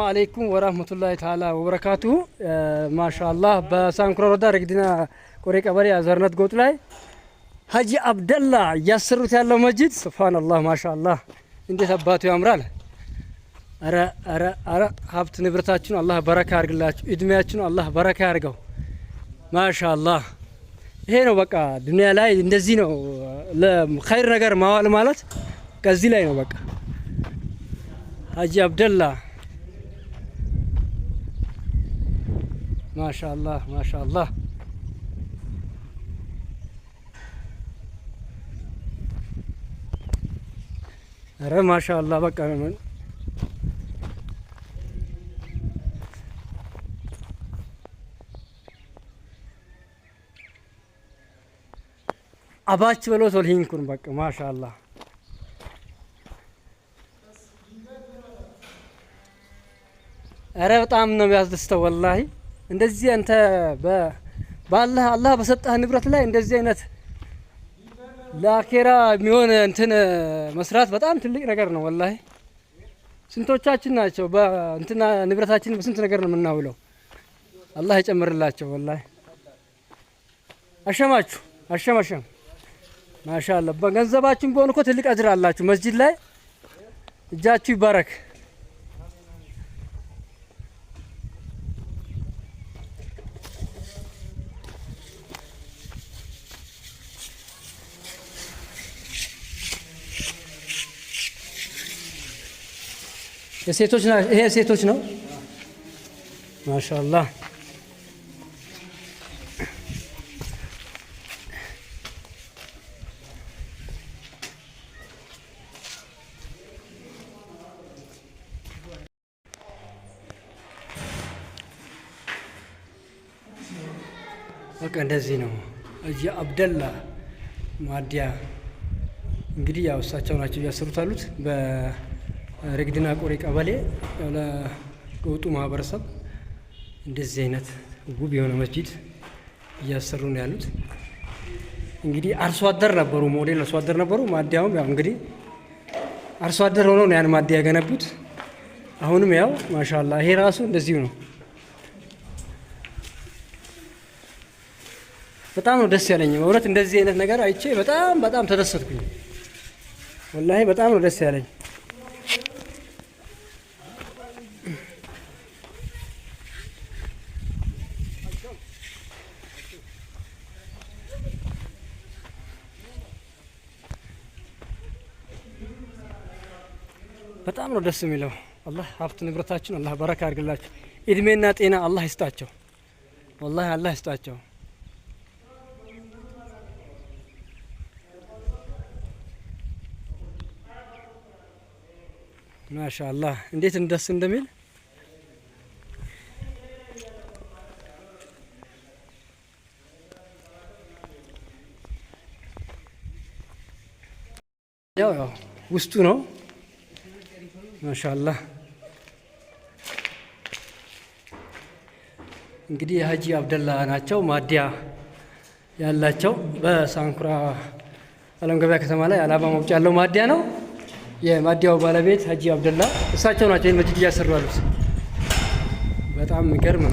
አለይኩም ወራህመቱላሂ ተዓላ ወበረካቱሁ። ማሻአላህ በሳንኩራ ወረዳ ረግዲና ቆሬ ቀበሌ አዘርነት ጎጥ ላይ ሀጂ አብደላ እያሰሩት ያለው መስጂድ ሱብሃንአላህ ማሻአላህ እንዴት አባቱ ያምራል። አረ አረ አረ ሀብት ንብረታችሁን አላህ በረካ ያርግላችሁ፣ እድሜያችሁን አላህ በረካ ያርገው። ማሻአላህ ይሄ ነው በቃ ዱንያ ላይ እንደዚህ ነው ለኸይር ነገር ማዋል ማለት ከዚህ ላይ ነው በቃ። ሀጂ አብደላ ማሻአላህ ማሻአላህ አረ ማሻአላህ በቃ አባች ብሎ ሶልሂንኩን በቃ ማሻአላህ አረ በጣም ነው የሚያስደስተው ወላሂ። እንደዚህ አንተ በአላህ አላህ በሰጠህ ንብረት ላይ እንደዚህ አይነት ለአኼራ የሚሆን እንትን መስራት በጣም ትልቅ ነገር ነው ወላሂ። ስንቶቻችን ናቸው በእንትና ንብረታችን በስንት ነገር ነው የምናውለው። አላህ ይጨምርላቸው ወላሂ። አሸማችሁ አሸም ማሻአላህ። በገንዘባችን ቢሆን እኮ ትልቅ አጅር አላችሁ መስጂድ ላይ። እጃችሁ ይባረክ። የሴቶች ይሄ ሴቶች ነው ማሻአላህ። በቃ እንደዚህ ነው ሀጂ አብደላ ማዲያ። እንግዲህ ያው እሳቸው ናቸው እያሰሩት አሉት በረግዲና ቆሬ ቀበሌ ለጎጡ ማህበረሰብ እንደዚህ አይነት ውብ የሆነ መስጂድ እያሰሩ ነው ያሉት። እንግዲህ አርሶ አደር ነበሩ፣ ሞዴል አርሶ አደር ነበሩ። ማዲያውም ያው እንግዲህ አርሶ አደር ሆነው ነው ያን ማዲያ የገነቡት። አሁንም ያው ማሻአላህ ይሄ ራሱ እንደዚሁ ነው። በጣም ነው ደስ ያለኝ በእውነት እንደዚህ አይነት ነገር አይቼ በጣም በጣም ተደሰትኩኝ ወላሂ። በጣም ነው ደስ ያለኝ። በጣም ነው ደስ የሚለው። አላህ ሀብት ንብረታችን አላህ በረካ ያርግላችሁ፣ እድሜና ጤና አላህ ይስጣቸው ወላሂ አላህ ይስጣቸው። ማሻአላህ እንዴት እንደስ እንደሚል ያው ውስጡ ነው ማሻአላህ። እንግዲህ የሀጂ አብደላ ናቸው ማዲያ ያላቸው በሳንኩራ አለም ገበያ ከተማ ላይ አላባ መውጫ ያለው ማዲያ ነው። የማዲያው ባለቤት ሀጂ አብደላ እሳቸው ናቸው መስጂድ እያሰሩ ያሉት። በጣም የሚገርም